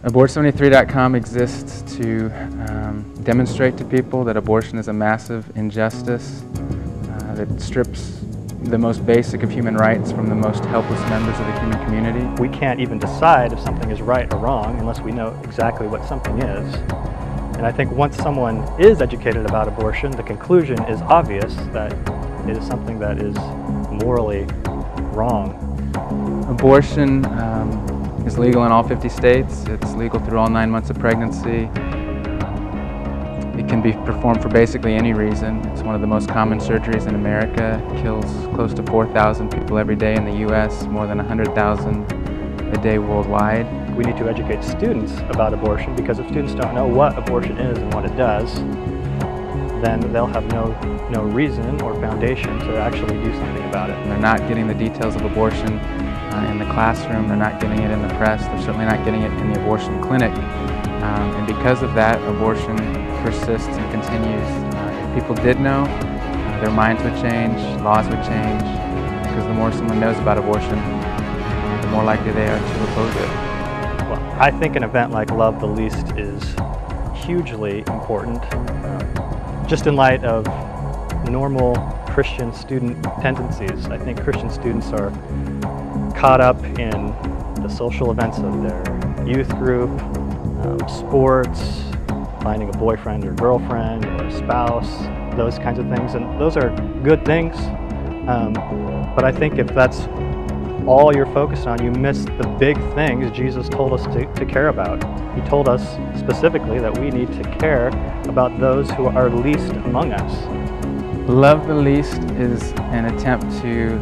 Abort73.com exists to demonstrate to people that abortion is a massive injustice that strips the most basic of human rights from the most helpless members of the human community. We can't even decide if something is right or wrong unless we know exactly what something is. And I think once someone is educated about abortion, the conclusion is obvious that it is something that is morally wrong. Abortion is legal in all 50 states. It's legal through all 9 months of pregnancy. It can be performed for basically any reason. It's one of the most common surgeries in America. It kills close to 4,000 people every day in the U.S., more than 100,000 a day worldwide. We need to educate students about abortion, because if students don't know what abortion is and what it does, then they'll have no reason or foundation to actually do something about it. They're not getting the details of abortion in the classroom, they're not getting it in the press, they're certainly not getting it in the abortion clinic. And because of that, abortion persists and continues. If people did know, their minds would change, laws would change, because the more someone knows about abortion, the more likely they are to oppose it. Well, I think an event like Love the Least is hugely important, just in light of normal Christian student tendencies. I think Christian students are caught up in the social events of their youth group, sports, finding a boyfriend or girlfriend or a spouse, those kinds of things, and those are good things, but I think if that's all you're focused on, you miss the big things Jesus told us to care about. He told us specifically that we need to care about those who are least among us. Love the Least is an attempt to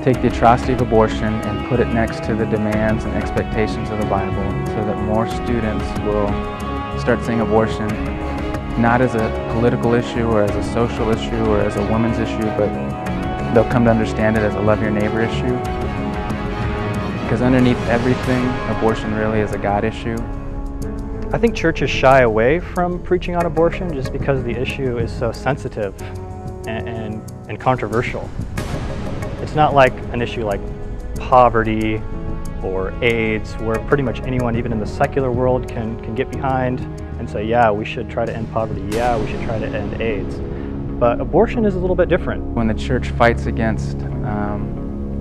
take the atrocity of abortion and put it next to the demands and expectations of the Bible, so that more students will start seeing abortion not as a political issue or as a social issue or as a woman's issue, but they'll come to understand it as a love your neighbor issue. Because underneath everything, abortion really is a God issue. I think churches shy away from preaching on abortion just because the issue is so sensitive and controversial. It's not like an issue like poverty or AIDS, where pretty much anyone, even in the secular world, can get behind and say, yeah, we should try to end poverty, yeah, we should try to end AIDS. But abortion is a little bit different. When the church fights against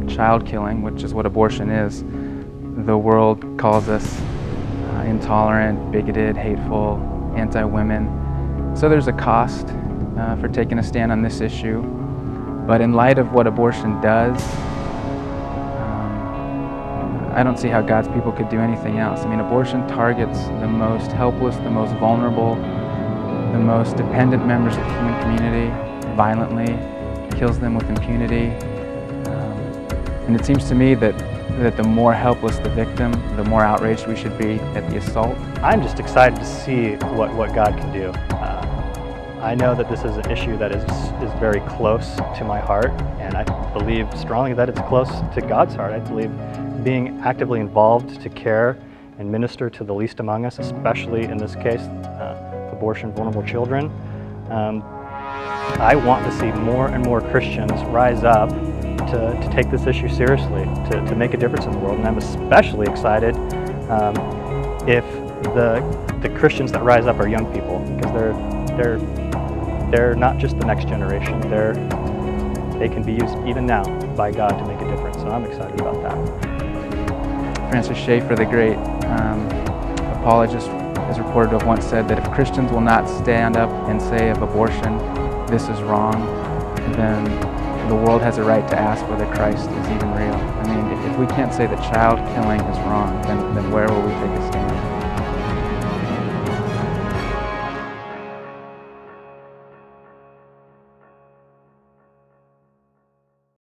child killing, which is what abortion is, the world calls us intolerant, bigoted, hateful, anti-women. So there's a cost for taking a stand on this issue. But in light of what abortion does, I don't see how God's people could do anything else. I mean, abortion targets the most helpless, the most vulnerable, the most dependent members of the human community violently, kills them with impunity. And it seems to me that the more helpless the victim, the more outraged we should be at the assault. I'm just excited to see what God can do. I know that this is an issue that is very close to my heart, and I believe strongly that it's close to God's heart. I believe being actively involved to care and minister to the least among us, especially in this case, abortion vulnerable children. I want to see more and more Christians rise up to take this issue seriously, to make a difference in the world. And I'm especially excited if the Christians that rise up are young people, because they're not just the next generation. They can be used even now by God to make a difference. So I'm excited about that. Francis Schaeffer, the great apologist, is reported to have once said that if Christians will not stand up and say of abortion, this is wrong, then the world has a right to ask whether Christ is even real. I mean, if we can't say that child killing is wrong, then where will we take a stand?